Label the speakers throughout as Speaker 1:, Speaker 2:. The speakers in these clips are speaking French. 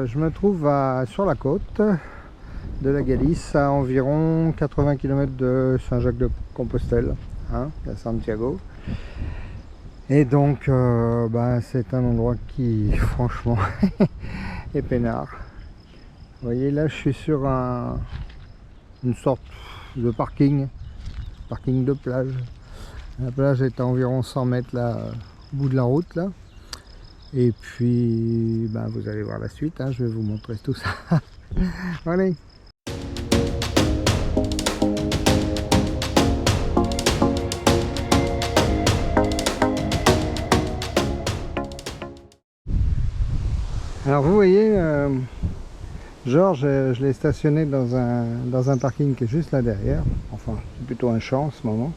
Speaker 1: Je me trouve sur la côte de la Galice, à environ 80 km de Saint-Jacques-de-Compostelle, à Santiago. Et donc, c'est un endroit qui, franchement, est peinard. Vous voyez, là, je suis sur une sorte de parking de plage. La plage est à environ 100 mètres là, au bout de la route là. Et puis vous allez voir la suite, je vais vous montrer tout ça. Allez. Alors vous voyez, Georges, je l'ai stationné dans un parking qui est juste là derrière. Enfin, c'est plutôt un champ en ce moment.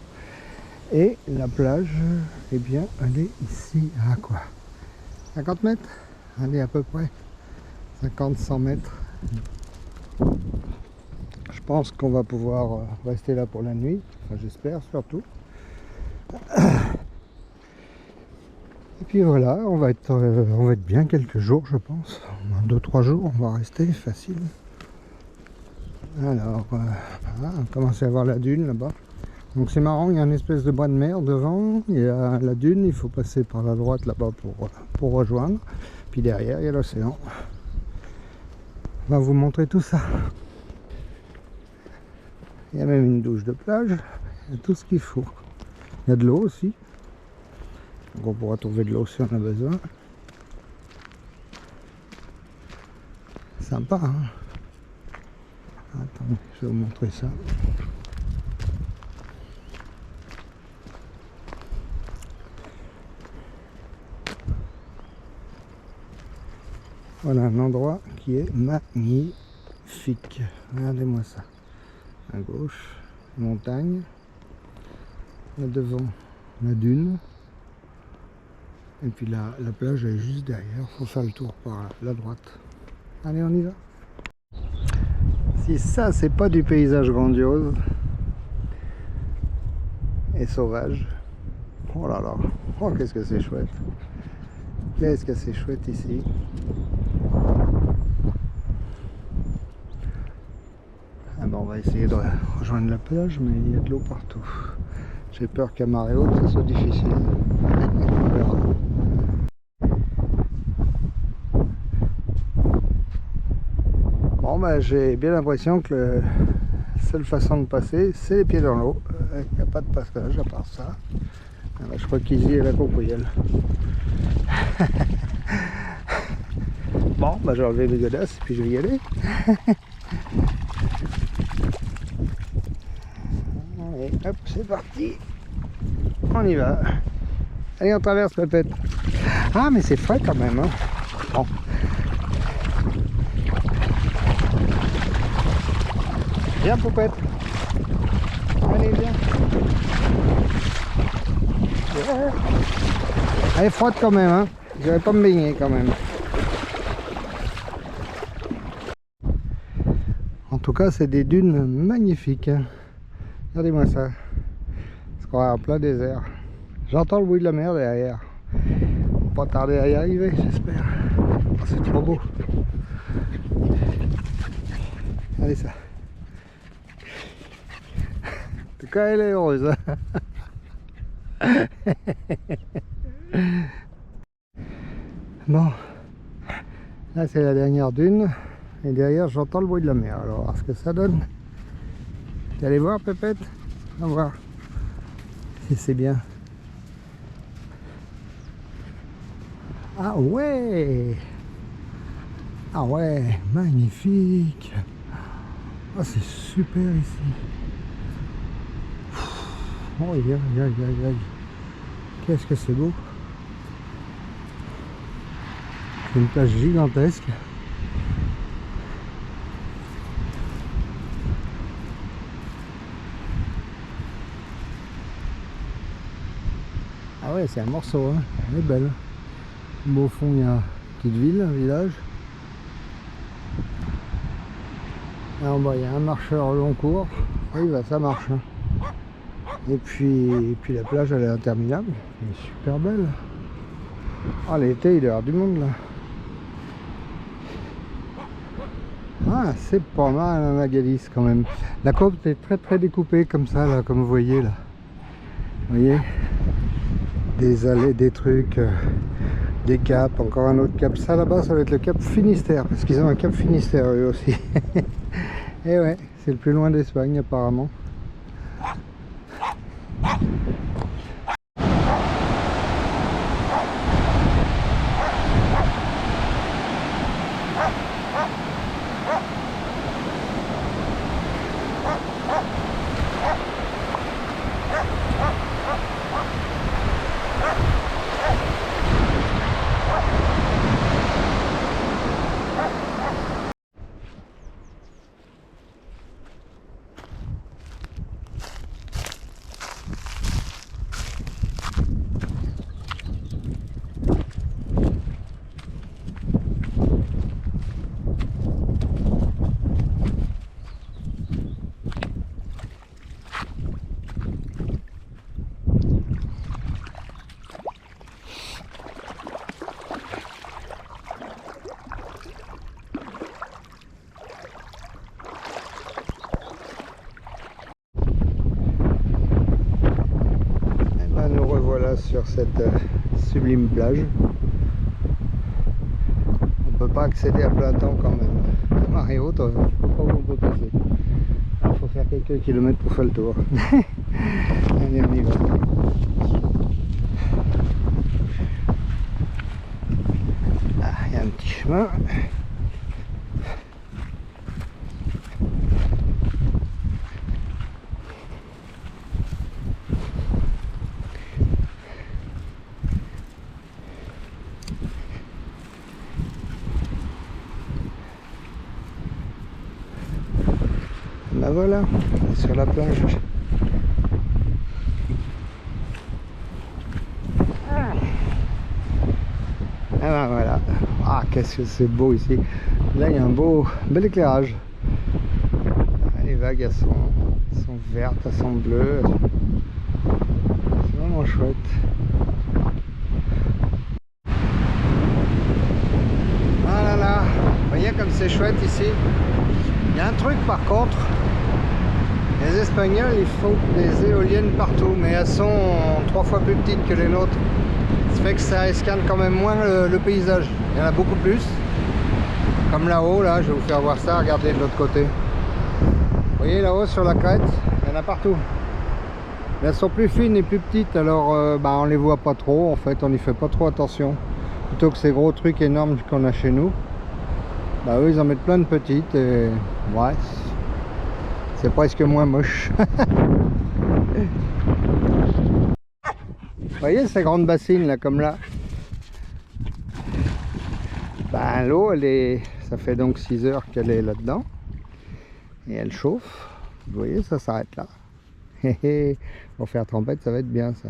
Speaker 1: Et la plage, eh bien, elle est ici à quoi? 50 mètres? Allez, à peu près 50-100 mètres. Je pense qu'on va pouvoir rester là pour la nuit. Enfin, j'espère surtout. Et puis voilà, on va être bien quelques jours, je pense. 2-3 jours, on va rester facile. Alors, voilà, on commence à voir la dune là-bas. Donc c'est marrant, il y a une espèce de bois de mer devant, il y a la dune, il faut passer par la droite là-bas pour rejoindre. Puis derrière, il y a l'océan. On va vous montrer tout ça. Il y a même une douche de plage, il y a tout ce qu'il faut. Il y a de l'eau aussi. Donc on pourra trouver de l'eau si on a besoin. Sympa, hein? Attendez, je vais vous montrer ça. Voilà un endroit qui est magnifique. Regardez-moi ça. À gauche, montagne. Là devant, la dune. Et puis là, la plage est juste derrière. Il faut faire le tour par la droite. Allez, on y va. Si ça, c'est pas du paysage grandiose et sauvage. Oh là là. Oh, qu'est-ce que c'est chouette. Qu'est-ce que c'est chouette ici. On va essayer de rejoindre la plage, mais il y a de l'eau partout. J'ai peur qu'à marée haute, ça soit difficile. On verra. Bon, j'ai bien l'impression que la seule façon de passer, c'est les pieds dans l'eau. Il n'y a pas de passage à part ça. Alors, je crois qu'ici, est la cocoyelle. Bon, j'ai enlevé mes godasses et puis je vais y aller. Allez, hop, c'est parti. On y va. Allez, on traverse peut-être. Ah, mais c'est frais quand même. Hein. Bon. Viens, poupette. Allez, viens. Ouais. Elle est froide quand même. Hein. Je vais pas me baigner quand même. En tout cas, c'est des dunes magnifiques. Regardez-moi ça. C'est qu'on est en plein désert. J'entends le bruit de la mer derrière. Pas tarder à y arriver, j'espère. Oh, c'est trop beau. Regardez ça. En tout cas, elle est heureuse. Bon. Là, c'est la dernière dune. Et derrière, j'entends le bruit de la mer. Alors, on va voir ce que ça donne. Tu allez voir, Pépette? On va voir si c'est bien. Ah ouais! Ah ouais, magnifique! Ah, c'est super ici. Oh, aïe, aïe, aïe, aïe. Qu'est-ce que c'est beau! C'est une plage gigantesque. Ah ouais, c'est un morceau, hein. Elle est belle. Au fond, il y a une petite ville, un village. Là en bas, il y a un marcheur long cours. Oui, ça marche. Hein. Et puis la plage, elle est interminable. Elle est super belle. Ah, l'été, il doit y avoir du monde là. Ah, c'est pas mal hein, la Galice quand même. La côte est très découpée comme ça, là, comme vous voyez là. Vous voyez, des allées, des trucs, des caps, encore un autre cap. Ça là-bas, ça va être le cap Finistère, parce qu'ils ont un cap Finistère eux aussi. Et ouais, c'est le plus loin d'Espagne apparemment. Sur cette sublime plage. On peut pas accéder à plein temps quand même. La marée haute, je ne sais pas où on peut passer. Il faut faire quelques kilomètres pour faire le tour. Allez, on y va. Ah, il y a un petit chemin. Ben voilà, sur la plage. Ah ben voilà. Ah, qu'est-ce que c'est beau ici. Là, il y a un bel éclairage. Les vagues, elles sont vertes, elles sont bleues. C'est vraiment chouette. Ah là là, vous voyez comme c'est chouette ici. Il y a un truc par contre. Les Espagnols, ils font des éoliennes partout, mais elles sont 3 fois plus petites que les nôtres. Ça fait que ça escane quand même moins le paysage. Il y en a beaucoup plus. Comme là-haut, là, je vais vous faire voir ça, regardez de l'autre côté. Vous voyez là-haut sur la crête, il y en a partout. Mais elles sont plus fines et plus petites, alors on les voit pas trop, en fait, on n'y fait pas trop attention. Plutôt que ces gros trucs énormes qu'on a chez nous, bah eux ils en mettent plein de petites et ouais. C'est presque moins moche. Vous voyez ces grandes bassines là comme là. Ben, l'eau elle est. Ça fait donc 6 heures qu'elle est là-dedans. Et elle chauffe. Vous voyez ça s'arrête là. Pour faire trempette ça va être bien ça.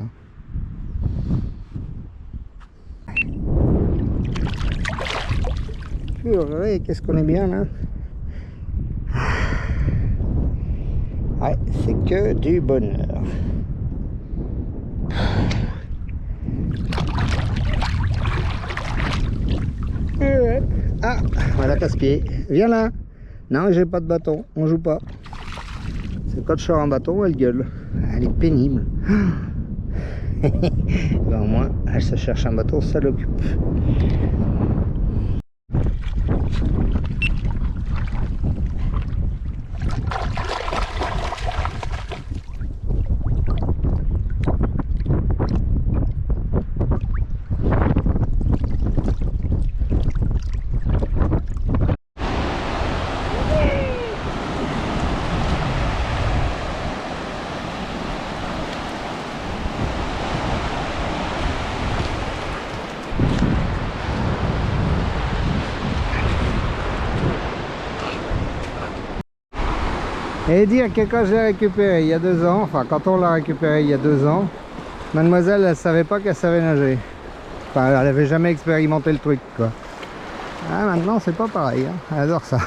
Speaker 1: Purée, qu'est-ce qu'on est bien là. Ouais, c'est que du bonheur. Ah, voilà casse-pied. Viens là. Non, j'ai pas de bâton. On joue pas. C'est quand je sors un bâton, elle gueule. Elle est pénible. Ben, au moins, elle se cherche un bâton, ça l'occupe. Et dire que quand je l'ai récupéré il y a 2 ans, enfin quand on l'a récupéré il y a 2 ans, mademoiselle elle savait pas qu'elle savait nager. Enfin elle avait jamais expérimenté le truc quoi. Ah maintenant c'est pas pareil, hein. Elle adore ça.